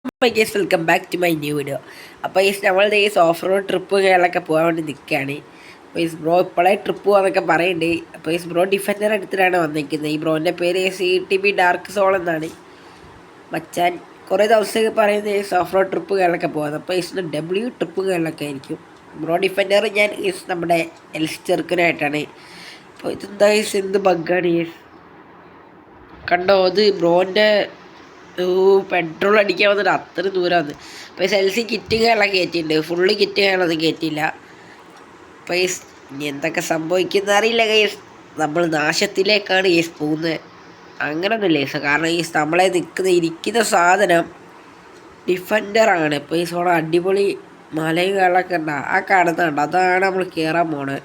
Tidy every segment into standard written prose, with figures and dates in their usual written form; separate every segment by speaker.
Speaker 1: Guys welcome back to my new video. അപ്പോൾ guys നമ്മളുടെ ഈ ഓഫ് റോഡ് ട്രിപ്പുകളൊക്കെ പോകാൻ വേണ്ടി നിൽക്കുകയാണ്. അപ്പോൾ ഈ ബ്രോ ഇപ്പോഴേ ട്രിപ്പ് പോകാന്നൊക്കെ പറയുന്നുണ്ട്. അപ്പോൾ ഈ ബ്രോ ഡിഫൻഡർ എടുത്തിട്ടാണ് വന്നിരിക്കുന്നത്. ഈ ബ്രോൻ്റെ പേര് CTB ഡാർക്ക് സോൾ എന്നാണ്. മച്ചാൻ കുറേ ദിവസമൊക്കെ പറയുന്നത് ഈ ഓഫ് റോഡ് ട്രിപ്പുകളിലൊക്കെ പോകുന്നത്. അപ്പോൾ ഈ ട്രിപ്പുകളിലൊക്കെ ആയിരിക്കും. ബ്രോ ഡിഫൻഡർ ഞാൻ നമ്മുടെ ചെറുക്കനായിട്ടാണ്. അപ്പോൾ ഇതെന്താ എന്ത് ബഗ്ഗാണ് കണ്ടോ? അത് ബ്രോൻ്റെ പെട്രോൾ അടിക്കാൻ വന്നിട്ട് അത്ര ദൂരമാണ്. അപ്പോൾ സെൽസി കിറ്റുകളെല്ലാം കയറ്റിയിട്ടുണ്ട്. ഫുള്ള് കിറ്റുകളൊന്നും കയറ്റിയില്ല. അപ്പോൾ ഇനി എന്തൊക്കെ സംഭവിക്കുന്ന അറിയില്ല ഗൈസ്. നമ്മൾ നാശത്തിലേക്കാണ് പോകുന്നത്. അങ്ങനൊന്നുമില്ല കാരണം നമ്മളെ ഇരിക്കുന്ന സാധനം ഡിഫൻഡറാണ്. ഇപ്പോൾ സോണ അടിപൊളി മലകളൊക്കെ ഉണ്ട്. ആ കാണുന്നുണ്ട്, അതാണ് നമ്മൾ കയറാൻ പോണത്.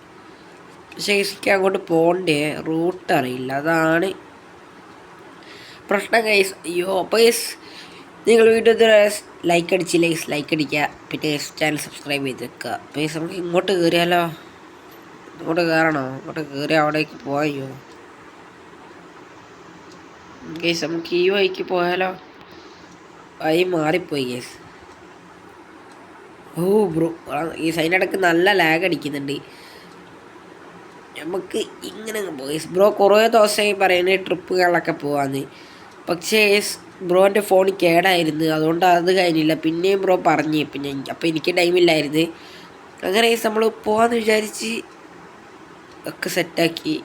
Speaker 1: പക്ഷേ എനിക്ക് അങ്ങോട്ട് പോകണ്ടേ, റൂട്ട് അറിയില്ല, അതാണ് പ്രശ്നം ഗൈസ്. അയ്യോ അപ്പോൾ നിങ്ങൾ വീഡിയോ ലൈക്ക് അടിച്ചില്ല ലൈക്ക് അടിക്കുക. പിന്നെ ചാനൽ സബ്സ്ക്രൈബ് ചെയ്ത് വെക്കുക. അപ്പോൾ നമുക്ക് ഇങ്ങോട്ട് കയറിയാലോ? ഇങ്ങോട്ട് കയറണോ? ഇങ്ങോട്ട് കയറി അവിടേക്ക് പോയോ ഗൈസ്? നമുക്ക് ഈ വഴിക്ക് പോയാലോ? വഴി മാറിപ്പോയി ഗൈസ്. ഓ ബ്രോ, ഈ സൈഡിടക്ക് നല്ല ലാഗ് അടിക്കുന്നുണ്ട്. നമുക്ക് ഇങ്ങനെ പോയി ബ്രോ കുറേ ദിവസമായി പറയുന്നത് ട്രിപ്പുകളിലൊക്കെ പോകാമെന്ന്. പക്ഷേ ബ്രോൻ്റെ ഫോൺ കേടായിരുന്നു, അതുകൊണ്ട് അത് കഴിഞ്ഞില്ല. പിന്നെയും ബ്രോ പറഞ്ഞ് അപ്പോൾ എനിക്ക് ടൈമില്ലായിരുന്നു. അങ്ങനെ നമ്മൾ പോകാമെന്ന് വിചാരിച്ച് ഒക്കെ സെറ്റാക്കി.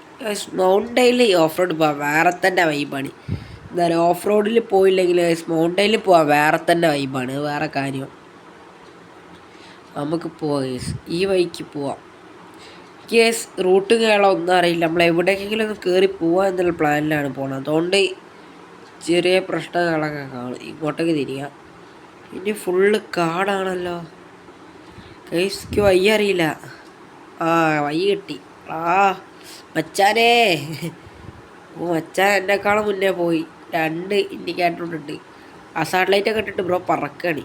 Speaker 1: മൗണ്ടൈനിൽ ഓഫ് റോഡ് പോകാം, വേറെ തന്നെ വൈബാണ്. എന്താ പറയുക, ഓഫ് റോഡിൽ പോയില്ലെങ്കിൽ മൗണ്ടൈനിൽ പോകാം, വേറെ തന്നെ വൈബാണ്, വേറെ കാര്യം. നമുക്ക് പോകാം, ഈ വഴിക്ക് പോവാം. റൂട്ട് കേരളം ഒന്നും അറിയില്ല. നമ്മൾ എവിടേക്കെങ്കിലും ഒന്ന് കയറി പോവാം എന്നുള്ള പ്ലാനിലാണ് പോകണം. അതുകൊണ്ട് ചെറിയ പ്രശ്നങ്ങളൊക്കെ കാണും. ഇങ്ങോട്ടേക്ക് തിരിയാം. ഇനി ഫുള്ള് കാടാണല്ലോ കേസ്ക്ക്. വഴി അറിയില്ല. വഴി കിട്ടി. മച്ചാനേ, മച്ചാൻ എന്നെക്കാളും മുന്നേ പോയി. 2 ഇൻഡിക്കേറ്ററുണ്ട്. സാറ്റലൈറ്റൊക്കെ ഇട്ടിട്ട് ബ്രോ പറക്കാണ്.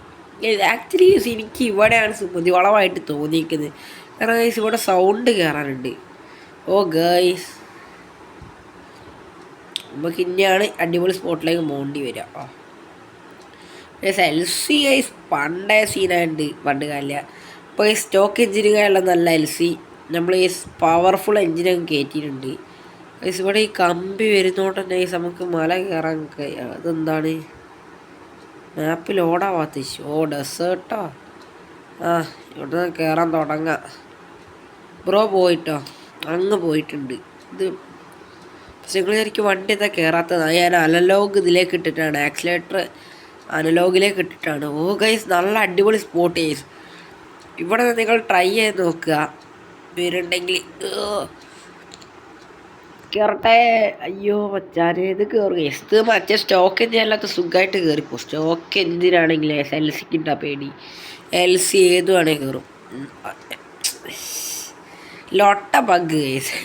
Speaker 1: ആക്ച്വലി എനിക്ക് ഇവിടെയാണ് സുമതിവളമായിട്ട് തോന്നിയിരിക്കുന്നത്. കാരണം ഗൈസ് ഇവിടെ സൗണ്ട് കയറാനുണ്ട്. ഓ ഗൈസ്, നമുക്ക് ഇനിയാണ് അടിപൊളി സ്പോട്ടിലേക്ക് പോകേണ്ടി വരിക. LC ഗൈസ് പണ്ടേ സീനായിട്ട് പണ്ട് കാലില്ല. ഇപ്പോൾ ഈ സ്റ്റോക്ക് എഞ്ചിനുകളെല്ലാം നല്ല LC നമ്മൾ ഈ പവർഫുൾ എഞ്ചിനൊക്കെ കയറ്റിയിട്ടുണ്ട്. ഗൈസ് ഇവിടെ ഈ കമ്പി വരുന്നോണ്ട് തന്നെ ഗൈസ് നമുക്ക് മല കയറാൻ അതെന്താണ് മാപ്പിൽ ഓടാവാത്ത ഡെസേർട്ടോ. ഇവിടെ നിന്ന് കയറാൻ തുടങ്ങാം. ബ്രോ പോയിട്ടോ? അങ്ങ് പോയിട്ടുണ്ട്. ഇത് പക്ഷെ നിങ്ങൾ ശരിക്കും വണ്ടി എന്താ കയറാത്തതാണ്. ഞാൻ അനലോഗ് ഇതിലേക്ക് ഇട്ടിട്ടാണ്, ആക്സിലേറ്റർ അനലോഗിലേക്ക് ഇട്ടിട്ടാണ്. ഓ ഗൈസ്, നല്ല അടിപൊളി സ്പോട്ട് ഗൈസ്. ഇവിടെ നിങ്ങൾ ട്രൈ ചെയ്ത് നോക്കുക, വരുന്നുണ്ടെങ്കിൽ. കയറട്ടെ. അയ്യോ മച്ചാനെ, ഇത് കയറുക ഗൈസ്. ഇത് മറ്റേ സ്റ്റോക്ക് എഞ്ചിൻ അല്ലാത്ത സുഖമായിട്ട് കയറിപ്പോ. സ്റ്റോക്ക് എഞ്ചിനാണെങ്കിൽ LCക്ക് ഉണ്ടാ പേടി. LC ഏതുവാണെങ്കിൽ കയറും. ലൊട്ട ബഗ് കേസ്,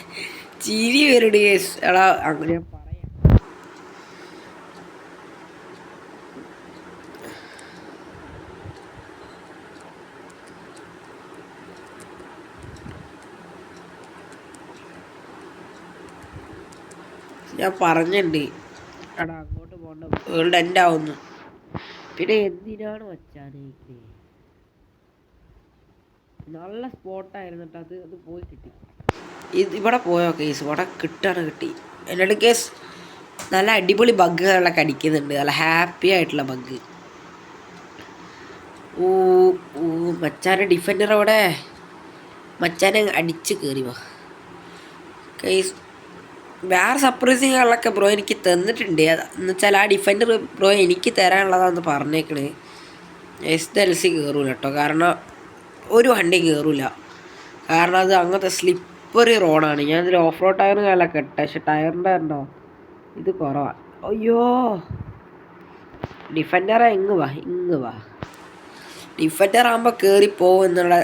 Speaker 1: ചിരി വരുടെ കേസ്. എടാ അങ്ങനെ പറയാം. ഞാൻ പറഞ്ഞിട്ടുണ്ട് എടാ അങ്ങോട്ട് പോകണ്ട, വേൾഡ് എൻഡ് ആവുന്നു. പിന്നെ എന്തിനാണ് വച്ചാനേ നല്ല സ്പോട്ടായിരുന്നു കേട്ടോ. അത് പോയി കിട്ടി. ഇവിടെ പോയോ കേസ്? ഇവിടെ കിട്ടി. എന്നോട് കേസ് നല്ല അടിപൊളി ബഗ്ഗുകളൊക്കെ അടിക്കുന്നുണ്ട്, നല്ല ഹാപ്പി ആയിട്ടുള്ള ബഗ്. ഓ മച്ചാനെ ഡിഫൻഡർ അവിടെ, മച്ചാനെ അടിച്ച് കയറി വാ കേസ്. വേറെ സർപ്രൈസിങ്ങളൊക്കെ ബ്രോ എനിക്ക് തന്നിട്ടുണ്ട്. എന്ന് വെച്ചാൽ ആ ഡിഫൻഡർ ബ്രോ എനിക്ക് തരാനുള്ളതാണെന്ന് പറഞ്ഞേക്കണേ. LC കയറൂല കേട്ടോ, കാരണം ഒരു വണ്ടി കയറൂല. കാരണം അത് അങ്ങനത്തെ സ്ലിപ്പറി റോഡാണ്. ഞാനിതിൽ ഓഫ് റോഡ് ടയർ കാലൊക്കെ ഇട്ടെ, പക്ഷെ ടയറിൻ്റെ ഉണ്ടോ ഇത് കുറവാണ്. അയ്യോ ഡിഫൻഡറെ ഇങ്ങ് വാ. ഡിഫൻഡർ ആകുമ്പോൾ കയറിപ്പോവും എന്നുള്ള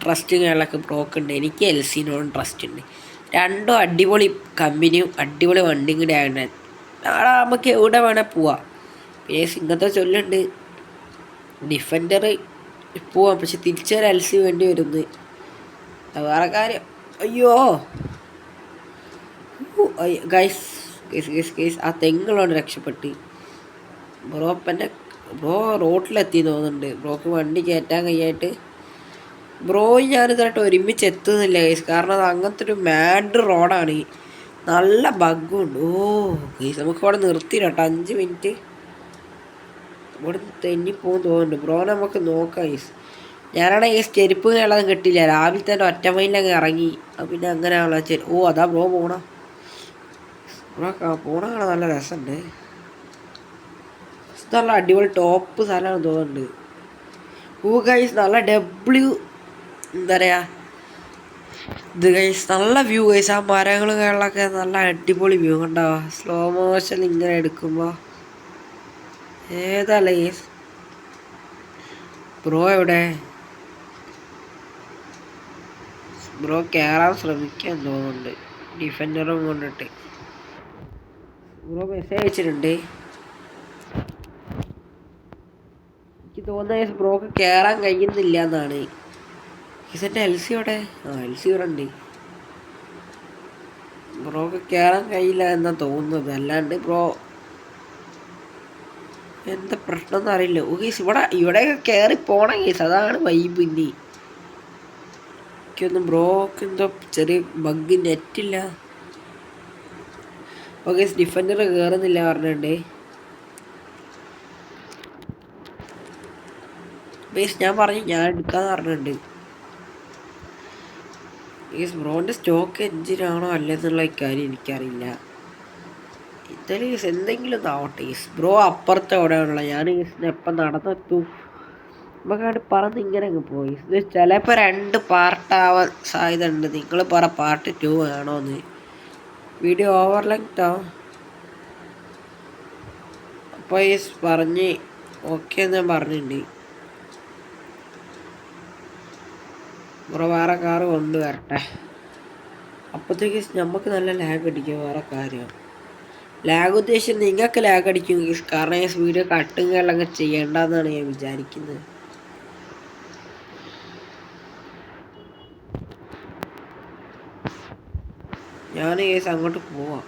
Speaker 1: ട്രസ്റ്റ് കാലൊക്കെ ബ്രോക്കുണ്ട്. എനിക്ക് LCനോടും ട്രസ്റ്റ് ഉണ്ട്. രണ്ടും അടിപൊളി കമ്പനിയും അടിപൊളി വണ്ടിയും കൂടി ആയതുകൊണ്ട് നാളെ നമുക്ക് എവിടെ വേണേൽ പോവാം. പിന്നെ ഇങ്ങനത്തെ ചൊല്ലുണ്ട്, ഡിഫൻഡർ പോവാം പക്ഷെ തിരിച്ചൊരു LC വേണ്ടി വരുന്നത് വേറെ കാര്യം. അയ്യോ ഗൈസ് ആ തെങ്ങളോട് രക്ഷപ്പെട്ട് ബ്രോപ്പൻ്റെ ബ്രോ റോട്ടിലെത്തി തോന്നുന്നുണ്ട്. ബ്രോക്ക് വണ്ടി കയറ്റാൻ കഴിയായിട്ട് ബ്രോ ഞാനിതായിട്ട് ഒരുമിച്ച് എത്തുന്നില്ല ഗൈസ്. കാരണം അത് അങ്ങനത്തെ ഒരു മാഡ് റോഡാണ്. നല്ല ബഗ്ഗുണ്ട്. ഓ ഗൈസ് നമുക്ക് ഇവിടെ നിർത്തിയിട്ടോ 5 മിനിറ്റ്. ഇവിടെ തെന്നിപ്പോകും തോന്നുന്നുണ്ട്. ബ്രോ നമുക്ക് നോക്കാം ഗൈസ്. ഞാനാണെങ്കിൽ ഈ ചെരുപ്പ് കേളതും കിട്ടില്ല. രാവിലെ തന്നെ ഒറ്റ മൈലങ്ങ് ഇറങ്ങി. പിന്നെ അങ്ങനെയാണല്ലോ ഓ അതാ ബ്രോ പോണ. ബ്രോ പോണ കാണാൻ നല്ല രസമുണ്ട്. നല്ല അടിപൊളി ടോപ്പ് സ്ഥലമാണ് തോന്നുന്നുണ്ട്. ഓ ഗൈസ് നല്ല എന്താ പറയുക ഇത് ഗൈസ് നല്ല വ്യൂ ഗൈസ്. ആ മരങ്ങളൊക്കെ നല്ല അടിപൊളി വ്യൂ കണ്ടോ. സ്ലോ മോഷൻ ഇങ്ങനെ എടുക്കുമ്പോൾ ഏതല്ലേ ഗൈസ്. ബ്രോ എവിടെ? ബ്രോ കയറാൻ ശ്രമിക്കാൻ തോന്നുന്നുണ്ട് ഡിഫൻഡറും കൊണ്ടിട്ട്. ബ്രോ മെസ്സേജ് അയച്ചിട്ടുണ്ട്. എനിക്ക് തോന്നുന്നത് ബ്രോക്ക് കയറാൻ കഴിയുന്നില്ല എന്നാണ്. ഇസെൻ്റെ എൽസി ഇവിടെ? എൽസി ഇവിടെ ഉണ്ട്. ബ്രോക്ക് കയറാൻ കഴിയില്ല എന്നാണ് തോന്നുന്നത്. അല്ലാണ്ട് ബ്രോ എന്താ പ്രശ്നം എന്ന് അറിയില്ല. ഓ ഗീസ് ഇവിടെ കയറി പോണം ഗീസ്. അതാണ് വൈബ്. ഇനി എനിക്കൊന്നും ബ്രോക്ക് എന്തോ ചെറിയ ബഗ് നെറ്റില്ല. ഓ ഗീസ് ഡിഫൻഡർ കയറുന്നില്ല പറഞ്ഞിട്ടുണ്ട്. ബേസ് ഞാൻ ഞാൻ എടുക്കാന്ന് പറഞ്ഞിട്ടുണ്ട്. ഈ ബ്രോൻ്റെ സ്റ്റോക്ക് എഞ്ചിനാണോ അല്ലെന്നുള്ള കാര്യം എനിക്കറിയില്ല. എന്തായാലും എന്തെങ്കിലും ഇതാവട്ടെ. ബ്രോ അപ്പുറത്തെ എവിടെയാണുള്ള. ഞാൻ എപ്പം നടന്നെത്തും നമുക്കവിടെ പറന്ന് ഇങ്ങനെ അങ്ങ് പോയി. ഇത് ചിലപ്പോൾ 2 പാർട്ടാവാൻ സാധ്യത ഉണ്ട്. നിങ്ങൾ പറ പാർട്ട് 2 വേണോന്ന്. വീഡിയോ ഓവർ ലെങ്ത് ആവും. അപ്പോൾ പറഞ്ഞ് ഓക്കെ എന്ന് ഞാൻ പറഞ്ഞിട്ടുണ്ട്. ബ്രോ വേറെ കാറ് കൊണ്ടുവരട്ടെ. അപ്പോഴത്തേക്ക് നമുക്ക് നല്ല ലാഗ് അടിക്കും. വേറെ കാര്യം ലാഗ് ഉദ്ദേശിച്ച് നിങ്ങൾക്ക് ലാഗ് അടിക്കും. കാരണം ഈ വീഡിയോ കട്ടുകളൊക്കെ ചെയ്യേണ്ടെന്നാണ് ഞാൻ വിചാരിക്കുന്നത്. ഞാൻ കേസ് അങ്ങോട്ട് പോവാം.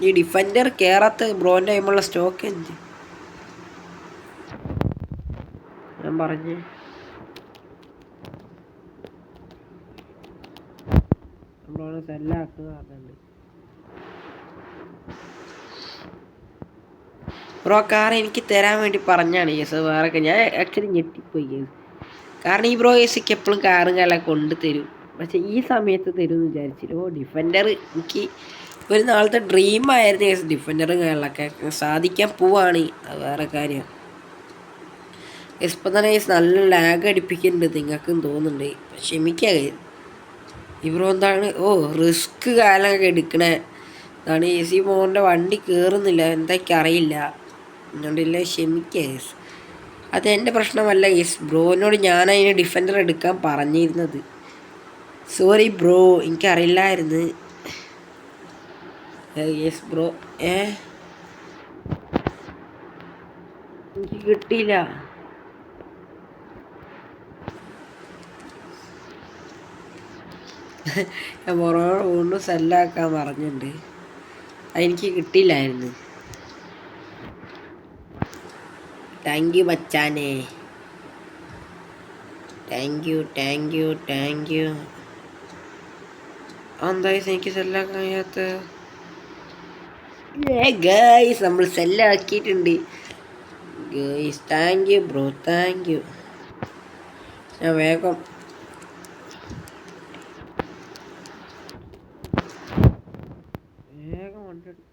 Speaker 1: ഈ ഡിഫൻഡർ കയറാത്ത ബ്രോൻ്റെ കൈമുള്ള സ്റ്റോക്ക് എന്ത് ഞാൻ പറഞ്ഞ് ബ്രോനെ സെല്ലാക്കുക പറഞ്ഞിട്ടുണ്ട്. ബ്രോ കാർ എനിക്ക് തരാൻ വേണ്ടി പറഞ്ഞാണ് കേസ്. വേറെ ഞാൻ ആക്ച്വലി ഞെട്ടിപ്പോയി കേസ്. കാരണം ഈ ബ്രോ കേസിക്ക് എപ്പോഴും കാറും കാലൊക്കെ കൊണ്ട് തരും. പക്ഷെ ഈ സമയത്ത് തരും എന്ന് വിചാരിച്ചില്ല. ഓ ഡിഫൻഡർ എനിക്ക് ഒരു നാളത്തെ ഡ്രീമായിരുന്നു കേസ്. ഡിഫൻഡറും കാലൊക്കെ സാധിക്കാൻ പോവാണ്. അത് വേറെ കാര്യം. ഇപ്പം തന്നെ കേസ് നല്ല ലാഗ് അടിപ്പിക്കുന്നുണ്ട്. നിങ്ങൾക്കും തോന്നുന്നുണ്ട്. ക്ഷമിക്കുക. ഈ ബ്രോ എന്താണ് റിസ്ക് കാലമൊക്കെ എടുക്കണേ അതാണ്. മോൻ്റെ വണ്ടി കയറുന്നില്ല. എന്തൊക്കെ അറിയില്ല. അതുകൊണ്ടില്ല ക്ഷമിക്കുക യെസ്. അതെൻ്റെ പ്രശ്നമല്ല യെസ്. ബ്രോനോട് ഞാനതിന് ഡിഫൻഡർ എടുക്കാൻ പറഞ്ഞിരുന്നത്. സോറി ബ്രോ എനിക്കറിയില്ലായിരുന്നു. Yes bro. എനിക്ക് കിട്ടിയില്ല. ഞാൻ ബ്രോനോട് വീണ്ടും സെല്ലാക്കാൻ പറഞ്ഞിട്ടുണ്ട്. അതെനിക്ക് കിട്ടിയില്ലായിരുന്നു. താങ്ക് യു മച്ചാനെ. Thank you. എന്താ എനിക്ക് സെല്ലാക്കാൻ കഴിയാത്ത? ഗൈസ് നമ്മൾ സെല്ലാക്കിയിട്ടുണ്ട് guys. Thank you bro. Thank you. ഞാൻ വേഗം വണ്ടി എടുക്കും.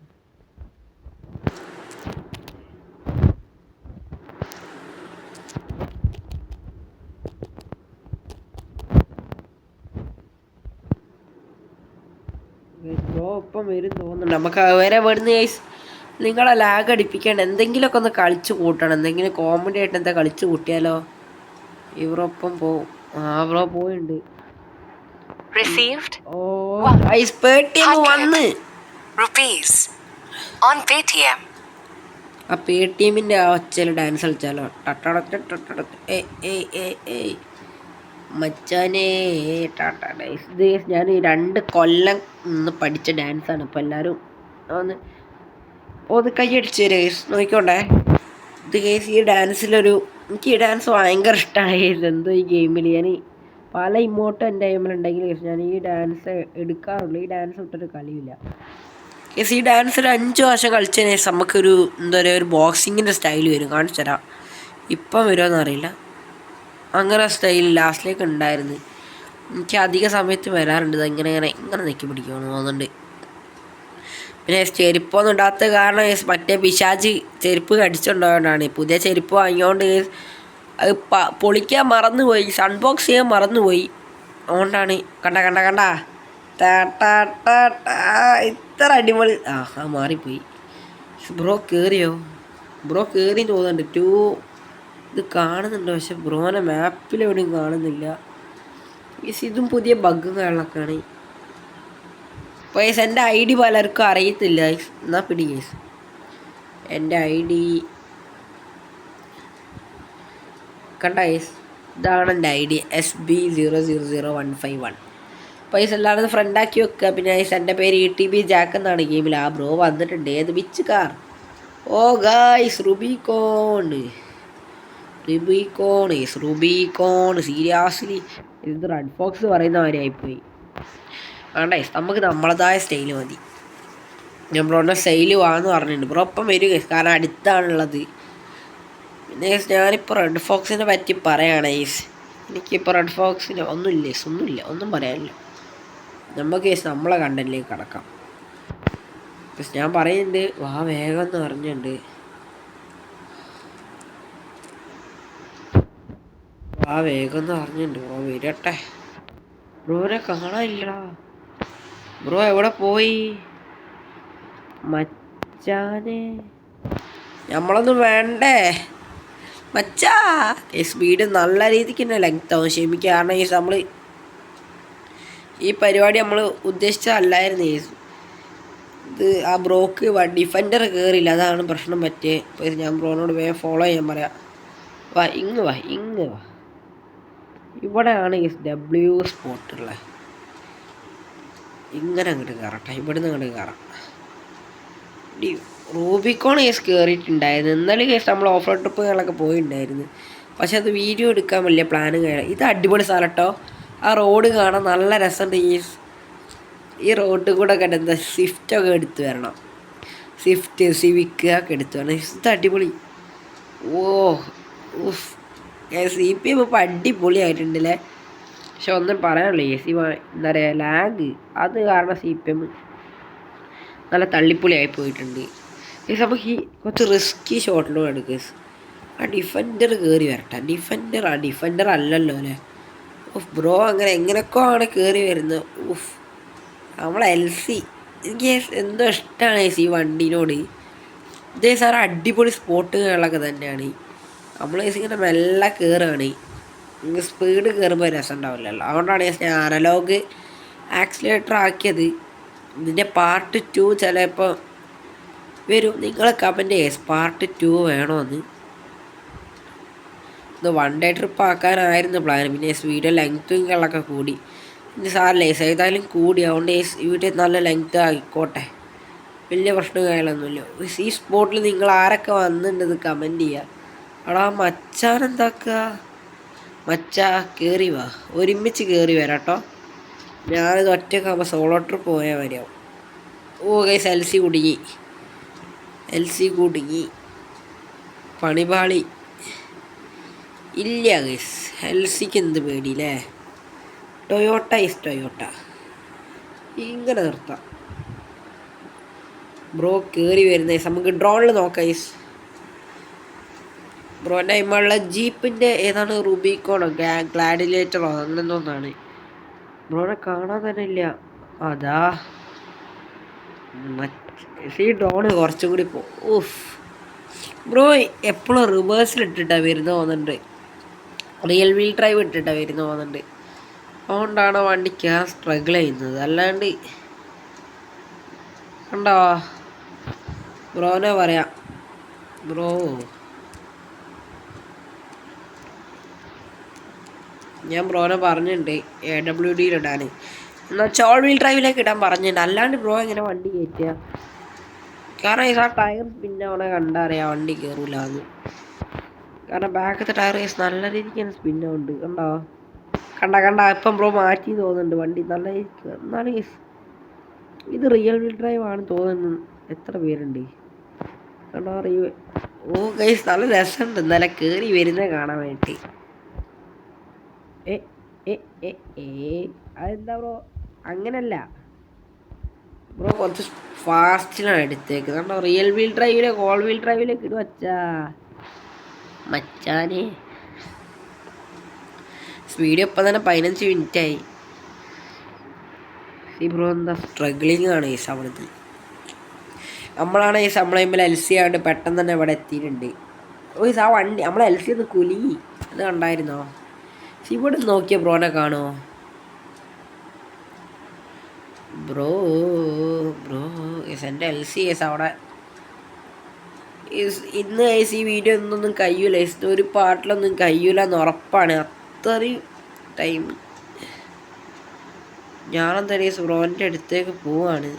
Speaker 1: ബ്രോ ഇപ്പം വരും തോന്നുന്നുണ്ട്. നമുക്ക് വരെ വരുന്ന കേസ് നിങ്ങളെ ലാഗ് അടിപ്പിക്കാണ്ട് എന്തെങ്കിലുമൊക്കെ ഒന്ന് കളിച്ചു കൂട്ടണം. എന്തെങ്കിലും കോമഡി ആയിട്ട് എന്താ കളിച്ചു കൂട്ടിയാലോ. ഈ ബ്രോ ഒപ്പം പോവും. ബ്രോ പോയിട്ടുണ്ട്. ആ പേടിഎമ്മിൻ്റെ ആ ഒച്ചയിൽ ഡാൻസ് കളിച്ചാലോ. മച്ചാനെ ഇത് ഞാൻ 2 കൊല്ലം നിന്ന് പഠിച്ച ഡാൻസാണ്. അപ്പോൾ എല്ലാവരും ഒന്ന് കൈയടിച്ച് തരും നോക്കിക്കോണ്ടേ. ഇത് കേസ് ഈ ഡാൻസിലൊരു എനിക്ക് ഈ ഡാൻസ് ഭയങ്കര ഇഷ്ടമായിരുന്നു. എന്തോ ഈ ഗെയിമിൽ ഞാൻ പല ഇമോട്ടും എൻ്റെ ഗെയിമിലുണ്ടെങ്കിൽ ഞാൻ ഈ ഡാൻസ് എടുക്കാറുള്ളൂ. ഈ ഡാൻസ് വിട്ടൊരു കളിയില്ല കേസ്. ഈ ഡാൻസ് ഒരു 5 വർഷം കളിച്ചതിന് ശേഷം നമുക്കൊരു എന്താ പറയുക ഒരു ബോക്സിങ്ങിൻ്റെ സ്റ്റൈൽ വരും. കാണിച്ചു തരാം. ഇപ്പം വരുമോയെന്ന് അറിയില്ല. അങ്ങനെ സ്റ്റൈൽ ലാസ്റ്റിലേക്ക് ഉണ്ടായിരുന്നു. എനിക്ക് അധിക സമയത്ത് വരാറുണ്ട്. ഇങ്ങനെ ഇങ്ങനെ ഇങ്ങനെ നെക്കി പിടിക്കുമെന്ന് തോന്നുന്നുണ്ട്. പിന്നെ ചെരുപ്പൊന്നും ഇടാത്ത കാരണം മറ്റേ പിശാച് ചെരുപ്പ് കടിച്ചുകൊണ്ടുകൊണ്ടാണ്. പുതിയ ചെരുപ്പ് വാങ്ങിയോണ്ട് അത് പൊളിക്കാൻ മറന്നുപോയി, സൺബോക്സ് ചെയ്യാൻ മറന്നുപോയി. അതുകൊണ്ടാണ്. കണ്ട കണ്ട കണ്ട ഇത്ര അടിപൊളി. മാറിപ്പോയി. ബ്രോ കയറിയോ? ബ്രോ കയറി തോന്നുന്നുണ്ട്. ഇത് കാണുന്നുണ്ട്, പക്ഷെ ബ്രോനെ മാപ്പിലെവിടെയും കാണുന്നില്ല. ഇതും പുതിയ ബഗ്ഗും കാര്യങ്ങളൊക്കെയാണ്. അപ്പോൾ എൻ്റെ ഐ ഡി പലർക്കും അറിയത്തില്ല. എന്നാൽ പിടി കേസ്. എൻ്റെ ഐ ഡി കണ്ട കേസ്, ഇതാണ് എൻ്റെ ഐ ഡി SB000151. പൈസ എല്ലാവരും ഫ്രണ്ടാക്കി വെക്കുക. പിന്നെ എൻ്റെ പേര് ETB ജാക്ക് എന്നാണ് ഗെയിമിൽ. ആ ബ്രോ വന്നിട്ടുണ്ട്. ഏത് വിച്ച് കാർ? ഓ ഗായ്സ്, റുബിക്കോൺ സീരിയസ്ലി ഇത് റെഡ് ഫോക്സ് പറയുന്ന മാതിരിയായിപ്പോയി. വേണ്ടേ, നമുക്ക് നമ്മളതായ സ്റ്റൈല് മതി. ഞാൻ ബ്രോൻ്റെ സ്റ്റൈല് വാന്ന് പറഞ്ഞിട്ടുണ്ട്. ബ്രോ ഒപ്പം വരിക കാരണം അടുത്താണുള്ളത്. പിന്നെ ഞാനിപ്പോൾ റെഡ് ഫോക്സിനെ പറ്റി പറയുകയാണ്. എനിക്കിപ്പോൾ റെഡ് ഫോക്സിന് ഒന്നുമില്ല, ഒന്നും പറയാനില്ല. നമുക്ക് നമ്മളെ കണ്ടന്റിലേക്ക് കടക്കാം. ഞാൻ പറയുന്നുണ്ട് വാ വേഗം എന്ന് പറഞ്ഞിട്ടുണ്ട്. വേഗം എന്ന് പറഞ്ഞിട്ടുണ്ട്. ബ്രോ വരട്ടെ. ബ്രോനെ കാണാനില്ലടാ. ബ്രോ എവിടെ പോയി? മച്ചാനെ നമ്മളൊന്നും വേണ്ടേ മച്ചാ? സ്പീഡ് നല്ല രീതിക്ക് തന്നെ ലെങ്ത് ആവും. ക്ഷമിക്കുക, കാരണം നമ്മൾ ഈ പരിപാടി നമ്മൾ ഉദ്ദേശിച്ചതല്ലായിരുന്നു. ഇത് ആ ബ്രോക്ക് ഡിഫൻഡർ കയറിയില്ല, അതാണ് പ്രശ്നം പറ്റിയത്. ഞാൻ ബ്രോനോട് വേഗം ഫോളോ ചെയ്യാൻ പറയാം. ഇങ്ങ് വാ. ഇവിടെയാണ് ഈ W സ്പോട്ടുള്ളത്. ഇങ്ങനെ അങ്ങോട്ട് കയറട്ടെ, ഇവിടുന്ന് അങ്ങോട്ട് കയറാം. റൂബിക്കോൺ കയറിയിട്ടുണ്ടായിരുന്നു. ഇന്നലെ നമ്മൾ ഓഫ് റോഡ് ട്രിപ്പുകളൊക്കെ പോയിട്ടുണ്ടായിരുന്നു. പക്ഷെ അത് വീഡിയോ എടുക്കാൻ വലിയ പ്ലാനും കഴിയാം. ഇത് അടിപൊളി സ്ഥലം കേട്ടോ. ആ റോഡ് കാണാൻ നല്ല രസമുണ്ട്. ഈ റോഡ് കൂടെ കിടന്ന സ്വിഫ്റ്റൊക്കെ എടുത്തു വരണം. സ്വിഫ്റ്റ് സിവിക്ക് ഒക്കെ എടുത്തു വരണം. ഇത് അടിപൊളി. CPM ഇപ്പോൾ അടിപൊളിയായിട്ടുണ്ടല്ലേ. പക്ഷെ ഒന്നും പറയാനുള്ളൂ. എന്താ പറയുക ലാഗ് അത് കാരണം CPM നല്ല തള്ളിപ്പൊളിയായി പോയിട്ടുണ്ട്. നമുക്ക് കുറച്ച് റിസ്കി ഷോട്ടിലും എടുക്കുക. ആ ഡിഫൻഡർ കയറി വരട്ടെ. ഡിഫൻഡർ അല്ലല്ലോ അല്ലേ. ബ്രോ അങ്ങനെ എങ്ങനെയൊക്കെ ആണ് കയറി വരുന്നത്. നമ്മളെ LC എനിക്ക് എന്തോ ഇഷ്ടമാണ് ഈ വണ്ടീനോട്. ഇതേ സാർ അടിപൊളി സ്പോട്ടുകളൊക്കെ തന്നെയാണ്. നമ്മൾ ഇങ്ങനെ മെല്ലെ കയറുകയാണ്. സ്പീഡ് കയറുമ്പോൾ രസം ഉണ്ടാവില്ലല്ലോ. അതുകൊണ്ടാണ് ഞാൻ അനലോഗ് ആക്സിലേറ്റർ ആക്കിയത്. ഇതിൻ്റെ പാർട്ട് 2 ചിലപ്പോൾ വരും. നിങ്ങൾ കമൻറ്റ് പാർട്ട് 2 വേണമെന്ന്. ഇത് 1 ഡേ ട്രിപ്പ് ആക്കാനായിരുന്നു പ്ലാൻ. പിന്നെ വീഡിയോ ലെങ്ത്തുകളൊക്കെ കൂടി. ഇനി സാറില്ലേ ഏതായാലും കൂടി, അതുകൊണ്ട് വീഡിയോ നല്ല ലെങ്ത്ത് ആയിക്കോട്ടെ, വലിയ പ്രശ്നങ്ങളൊന്നുമില്ല. ഈ സ്പോട്ടിൽ നിങ്ങൾ ആരൊക്കെ വന്നിട്ടുണ്ടെന്ന് കമൻറ്റ് ചെയ്യുക. അവിടെ ആ മച്ചാൻ എന്താക്കുക? മച്ചാ കയറി വാ, ഒരുമിച്ച് കയറി വരാം കേട്ടോ. ഞാനിത് ഒറ്റക്കാകുമ്പോൾ സോളോ ട്രിപ്പ് പോയാൽ മതിയാവും. ഗൈസ് LC കുടുങ്ങി പണിപാളി. ഇല്ല ഗൈസ്, LCക്ക് എന്ത് പേടിയില്ലേ. ടൊയോട്ട ഇങ്ങനെ നിർത്താം. ബ്രോ കയറി വരുന്ന നമുക്ക് ഡ്രോണിൽ നോക്കാം. ബ്രോൻ്റെ ഇമ്മുള്ള ജീപ്പിൻ്റെ ഏതാണ് റുബിക്കോണോ ഗ്ലാഡിലേറ്ററോ അങ്ങനെ എന്തോന്നാണ്. ബ്രോനെ കാണാൻ തന്നെ ഇല്ല. അതാ ഈ ഡ്രോണ് കുറച്ചും കൂടി ബ്രോ എപ്പോഴും റിവേഴ്സിലിട്ടിട്ടാണ് വരുന്ന തോന്നുന്നുണ്ട്. റിയൽ വീൽ ഡ്രൈവ് ഇട്ടിട്ടാണ് വരുന്ന തോന്നുന്നുണ്ട്. അതുകൊണ്ടാണ് വണ്ടി കയറാൻ സ്ട്രഗിൾ ചെയ്യുന്നത്. അല്ലാണ്ട് കണ്ടോ ബ്രോനെ പറയാം. ബ്രോ ഞാൻ ബ്രോനെ പറഞ്ഞിട്ടുണ്ട് AWD ഇടാൻ, എന്നാൽ ചോൾ വീൽ ഡ്രൈവിലേക്ക് ഇടാൻ പറഞ്ഞിട്ടുണ്ട്. അല്ലാണ്ട് ബ്രോ എങ്ങനെ വണ്ടി കയറ്റുക? കാരണം ഈ ടയർ പിന്നെ അവനെ കണ്ടറിയാം വണ്ടി കയറൂല എന്ന്. കാരണം ബാക്കത്തെ ടയർ കേസ് നല്ല രീതിക്ക് തന്നെ സ്പിന്നുണ്ട്. കണ്ടോ ഇപ്പം ബ്രോ മാറ്റി തോന്നുന്നുണ്ട് വണ്ടി നല്ല രീതിക്ക്. എന്നാലും കേസ് ഇത് റിയൽ വീൽ ഡ്രൈവ് ആണ് തോന്നുന്നു. എത്ര പേരുണ്ട് കണ്ടോ ഓ ഗൈസ് നല്ല രസമുണ്ട് ഇന്നലെ കയറി വരുന്നത് കാണാൻ വേണ്ടി. അതെന്താ ബ്രോ അങ്ങനല്ല ബ്രോ കുറച്ച് ഫാസ്റ്റിലാണ് എടുത്തേക്ക്. കണ്ടോ റിയൽ വീൽ ഡ്രൈവിലേക്ക് ഓൾ വീൽ ഡ്രൈവിലേക്ക് ഇത് മച്ചാനെ സ്പീഡ് ഇപ്പം തന്നെ 15 മിനിറ്റായി. ഈ ബ്രോ എന്താ സ്ട്രഗ്ലിങ് ആണ് ഈ അവിടുന്ന്. നമ്മളാണ് ഈ നമ്മളെ എൽ സി ആയിട്ട് പെട്ടെന്ന് തന്നെ ഇവിടെ എത്തിയിട്ടുണ്ട്. ഓ ആ വണ്ടി നമ്മളെ എൽ സി ഒന്ന് കുലുങ്ങി, അത് കണ്ടായിരുന്നോ? ഇവിടെ നോക്കിയ ബ്രോനെ കാണുമോ? ബ്രോ എൻ്റെ എൽ സി എസ് അവിടെ ഇന്ന് ഈ വീഡിയോ ഒന്നും കഴിയൂല. ഒരു പാട്ടിലൊന്നും കഴിയൂല എന്ന് ഉറപ്പാണ്. അത്രയും ടൈം ഞാനെന്തായാലും ബ്രോൻ്റെ അടുത്തേക്ക് പോവാണ്.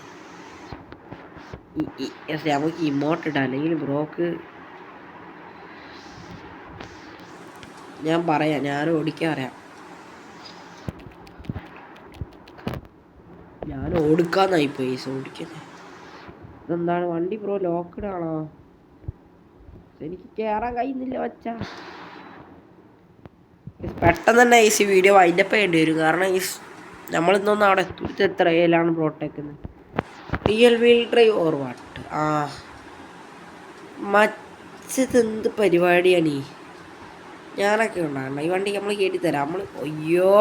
Speaker 1: നമുക്ക് ഇമോട്ട് ഇടാം, അല്ലെങ്കിൽ ബ്രോക്ക് ഞാൻ പറയാം, ഞാൻ ഓടിക്കാൻ അറിയാം. ഞാൻ ഓടിക്കാന്നായിപ്പോയി ഓടിക്കുന്നത്. ഇതെന്താണ് വണ്ടി ബ്രോ ലോക്ക്ഡ് ആണോ? എനിക്ക് കയറാൻ കഴിയുന്നില്ല വച്ചാ. പെട്ടെന്ന് തന്നെ ഈ വീഡിയോ വൈൻഡപ്പ് ചെയ്യേണ്ടി വരും. കാരണം ഈ നമ്മളിന്നൊന്നും അവിടെ എത്തുന്നത് എത്രയിലാണ് ബ്രോട്ടേക്കുന്നത്. Rear wheel drive or what? മറ്റത് എന്ത് പരിപാടിയാണ് ഈ ഞാനൊക്കെ ഉണ്ടാകണ്ട ഈ വണ്ടി നമ്മൾ കയറ്റിത്തരാം. നമ്മൾ അയ്യോ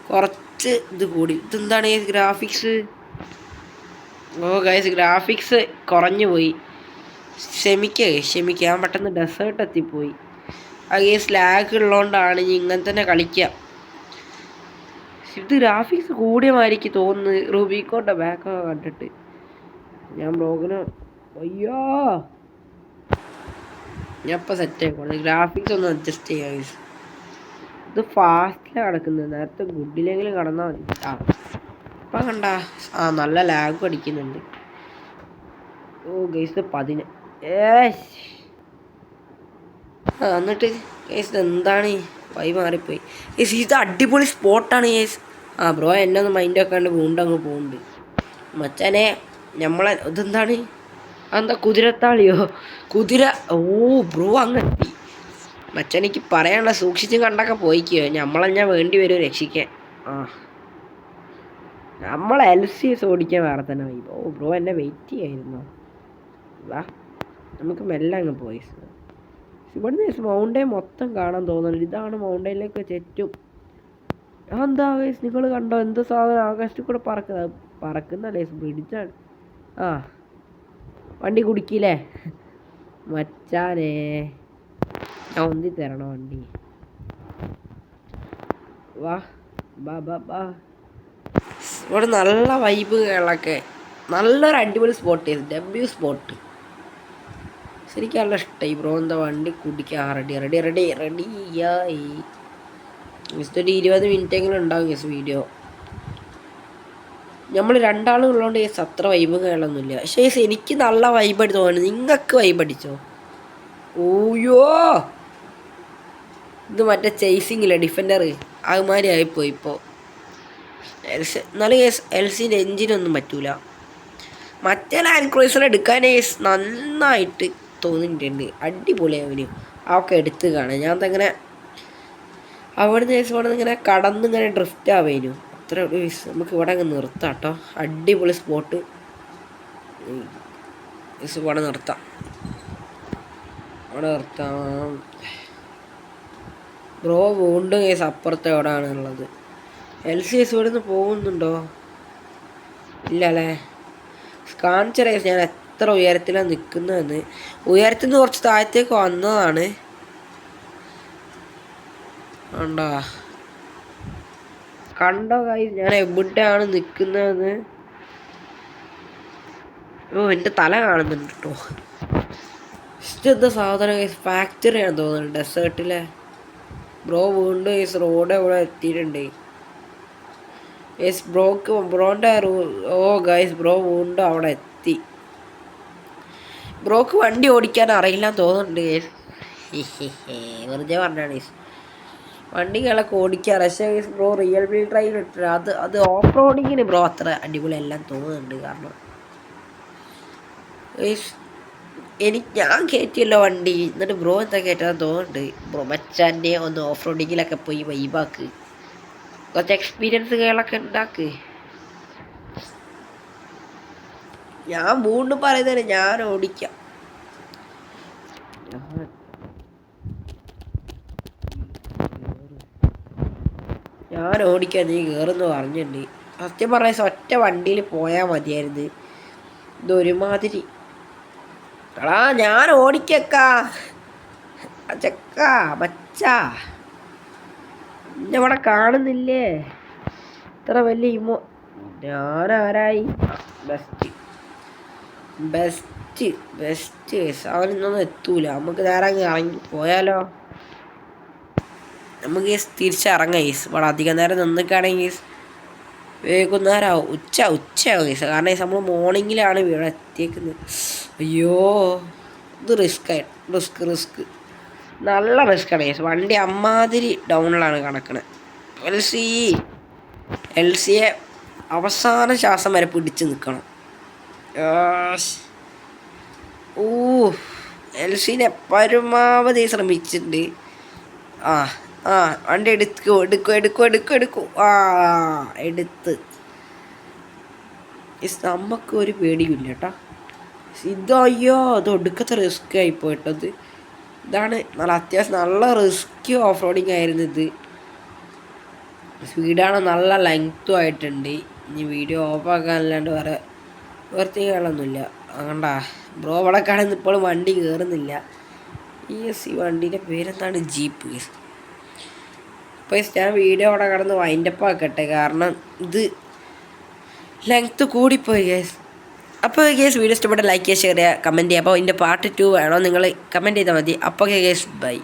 Speaker 1: കുറച്ച് ഇത് കൂടി. ഇതെന്താണ് ഈ ഗ്രാഫിക്സ്? ഓ ഗൈസ് ഗ്രാഫിക്സ് കുറഞ്ഞു പോയി. ക്ഷമിക്കാൻ പെട്ടെന്ന് ഡെസേർട്ട് എത്തിപ്പോയി. അത് ഈ സ്ലാഗ് ഉള്ളതുകൊണ്ടാണ് ഇങ്ങനെ തന്നെ കളിക്കുക. ഇത് ഗ്രാഫിക്സ് കൂടിയ മാതിരിക്ക് തോന്നുന്നു റൂബിക്കോട്ടെ ബാക്കൊക്കെ കണ്ടിട്ട്. ഞാൻ ബ്ലോഗിന് അയ്യോ ഞാൻ ഇപ്പം സെറ്റ് ആയിക്കോളെ. ഗ്രാഫിക്സ് ഒന്ന് അഡ്ജസ്റ്റ് ചെയ്യാം. ഇത് ഫാസ്റ്റിലാണ് കിടക്കുന്നത്. നേരത്തെ ഗുഡിലെങ്കിലും കടന്നാൽ മതി. ഇപ്പം കണ്ട നല്ല ലാഗ് അടിക്കുന്നുണ്ട്. ഓ ഗൈസ് 10 എന്നിട്ട് ഗൈസ് എന്താണ് വൈ മാറിപ്പോയി. ഗൈസ് ഇത് അടിപൊളി സ്പോട്ടാണ് ഗൈസ്. ബ്രോ എന്നെ ഒന്ന് മൈൻഡ് വെക്കാണ്ട് വീണ്ടങ്ങ് പോകുന്നുണ്ട് മച്ചാനെ. നമ്മളെ ഇതെന്താണ്? അതെന്താ കുതിരത്താളിയോ? കുതിര. ഓ ബ്രോ അങ്ങെത്തി മച്ചാനെനിക്ക് പറയാനുള്ള സൂക്ഷിച്ചും കണ്ടൊക്കെ പോയിക്കോ. നമ്മളെഞ്ഞാൽ വേണ്ടി വരും രക്ഷിക്കാൻ. നമ്മളെ എൽ സി എസ് ഓടിക്കാൻ വേറെ തന്നെ പോയി. ഓ ബ്രോ എന്നെ വെയിറ്റ് ചെയ്യായിരുന്നു. വാ നമുക്ക് മെല്ലെ അങ്ങ് പോയി. ഇവിടുന്ന് മൗണ്ടൈൻ മൊത്തം കാണാൻ തോന്നുന്നുണ്ട്. ഇതാണ് മൗണ്ടൈനിലേക്ക് ചുറ്റും. എന്താ വയസ്സ് നിങ്ങൾ കണ്ടോ? എന്ത് സാധനം ആകാശത്തിൽ കൂടെ പറക്കുന്നല്ലേ? ബ്രിഡ്ജാണ്. വണ്ടി കുടിക്കില്ലേ മച്ചാനേ? ഞാൻ ഒന്നി തരണോ വണ്ടി? വാ ഇവിടെ നല്ല വൈബുകളൊക്കെ. നല്ലൊരു അടിപൊളി സ്പോട്ട് ഡബ്ല്യു സ്പോട്ട്. ശരിക്കും നല്ല ഇഷ്ടമായി ബ്രോ. എന്താ വണ്ടി കുടിക്കാൻ റെഡിയായി. ജസ്റ്റ് ഒരു 20 മിനിറ്റെങ്കിലും ഉണ്ടാവും ഗസ് വീഡിയോ. നമ്മൾ രണ്ടാളുള്ളതുകൊണ്ട് ഗസ് അത്ര വൈബ് കേളൊന്നുമില്ല. പക്ഷേ എനിക്ക് നല്ല വൈബടി തോന്നുന്നു. നിങ്ങൾക്ക് വൈബടിച്ചോ? ഓയ്യോ ഇത് മറ്റേ ചേസിങ്ങില്ല ഡിഫൻഡർ അതുമാതിരി ആയിപ്പോയി ഇപ്പോൾ. എന്നാലും എൽ സിൻ്റെ എൻജിനൊന്നും പറ്റൂല. മറ്റേ ലാൻഡ് ക്രൂസർ എടുക്കാൻ നന്നായിട്ട് തോന്നിയിട്ടുണ്ട്. അടിപൊളിയാവിന് അതൊക്കെ എടുത്ത് കാണാം. ഞാൻ അങ്ങനെ അവിടുന്ന് ഇവിടെ ഇങ്ങനെ കടന്നിങ്ങനെ ഡ്രിഫ്റ്റ് ആവേനു. അത്ര നമുക്ക് ഇവിടെ അങ്ങ് നിർത്താം കേട്ടോ. അടിപൊളി സ്പോട്ട്. ഇവിടെ നിർത്താം. ബ്രോ വീണ്ടും കേസ് അപ്പുറത്തെ എവിടെയാണ് ഉള്ളത്? എൽ സി എസ് ഇവിടെ നിന്ന് പോകുന്നുണ്ടോ? ഇല്ല അല്ലേ? കാണിച്ച കേസ് ഞാൻ എത്ര ഉയരത്തിലാണ് നിൽക്കുന്നതെന്ന്. ഉയരത്തിൽ നിന്ന് കുറച്ച് താഴത്തേക്ക് വന്നതാണ്. കണ്ടോ കായ് ഞാൻ എവിടെയാണ് നിൽക്കുന്നതെന്ന്? ഓ എൻ്റെ തല കാണുന്നുണ്ട് കേട്ടോ. എന്താ സാധനം ഫാക്ടറിയാണ് തോന്നുന്നത് ഡെസേർട്ടിലെ. ബ്രോ വീണ്ടും റോഡ് ഇവിടെ എത്തിയിട്ടുണ്ട്. ബ്രോൻ്റെ ഓ ഗൈസ് ബ്രോ വീണ്ടും അവിടെ എത്തി. ബ്രോക്ക് വണ്ടി ഓടിക്കാൻ അറിയില്ല തോന്നുന്നുണ്ട്. വെറുതെ പറഞ്ഞാണ് വണ്ടികളൊക്കെ ഓടിക്കുക. പക്ഷേ ബ്രോ റിയൽമി ഡ്രൈവ് ഇട്ടത് അത് ഓഫ് റോഡിങ്ങിന് ബ്രോ അത്ര അടിപൊളിയെല്ലാം തോന്നുന്നുണ്ട്. കാരണം ഞാൻ കയറ്റിയല്ലോ വണ്ടി, എന്നിട്ട് ബ്രോ എന്താ കയറ്റാൻ തോന്നുന്നുണ്ട്. ബ്രോ മച്ചാൻ്റെ ഒന്ന് ഓഫ് റോഡിങ്ങിലൊക്കെ പോയി വൈബാക്ക്, കുറച്ച് എക്സ്പീരിയൻസുകളൊക്കെ ഉണ്ടാക്ക്. ഞാൻ വീണ്ടും പറയുന്നത് ഞാൻ ഓടിക്കാം. ഞാൻ ഓടിക്കാൻ നീ കയറുന്നു പറഞ്ഞിട്ടുണ്ട്. സത്യം പറഞ്ഞ ഒറ്റ വണ്ടിയിൽ പോയാൽ മതിയായിരുന്നു. ഇതൊരുമാതിരി എടാ ഞാൻ ഓടിക്കാ ചക്കാ മച്ചാ, ഇവിടെ കാണുന്നില്ലേ ഇത്ര വലിയ ഞാനാരായി? ബെസ്റ്റ് ബെസ്റ്റ് ബെസ്റ്റ് അവനൊന്നും എത്തൂല. നമുക്ക് നേരെ അങ്ങ് ഇറങ്ങി പോയാലോ? നമുക്ക് തിരിച്ചിറങ്ങാം ഇവിടെ അധികം നേരം നിന്നിക്കാണെങ്കിൽ വൈകുന്നേരം ഉച്ചയാവും കാരണം നമ്മൾ മോർണിംഗിലാണ് ഇവിടെ എത്തിയേക്കുന്നത്. അയ്യോ ഇത് റിസ്ക് നല്ല റിസ്ക്കാണ് വണ്ടി അമ്മാതിരി ഡൗണിലാണ് കിടക്കണത്. എൽ സിയെ അവസാന ശ്വാസം വരെ പിടിച്ച് നിൽക്കണം. എൽ സിനെ പരമാവധി ശ്രമിച്ചിട്ടുണ്ട്. വണ്ടി എടുക്കൂ എടുത്ത് നമുക്ക് ഒരു പേടിയില്ല കേട്ടോ. അയ്യോ അത് ഒടുക്കത്തെ റിസ്ക് ആയിപ്പോയിട്ടത്. ഇതാണ് അത്യാവശ്യം നല്ല റിസ്കി ഓഫ് റോഡിങ് ആയിരുന്നു. ഇത് സ്പീഡാണ്, നല്ല ലെങ്ത്തും ആയിട്ടുണ്ട്. ഇനി വീഡിയോ ഓഫാക്കാനല്ലാണ്ട് വേറെ വൃത്തികളൊന്നുമില്ല. അതുകൊണ്ടാ ബ്രോ ഇവിടെ കാണുന്ന ഇപ്പോൾ വണ്ടി കയറുന്നില്ല. ഈ വണ്ടീൻ്റെ പേരെന്താണ്? ജീപ്പ്. അപ്പോൾ ഞാൻ വീഡിയോ അവിടെ കിടന്ന് വൈൻഡപ്പ് ആക്കട്ടെ, കാരണം ഇത് ലെങ്ത്ത് കൂടിപ്പോയി ഗേസ്. അപ്പോൾ ഗേസ് വീഡിയോ ഇഷ്ടപ്പെട്ട ലൈക്ക് ചെയ്യുക, ഷെയർ ചെയ്യുക, കമൻറ്റ് ചെയ്യുക. അപ്പോൾ ഇതിൻ്റെ പാർട്ട് 2 വേണോ നിങ്ങൾ കമൻറ്റ് ചെയ്താൽ മതി. അപ്പോൾ ഗേസ് ബൈ.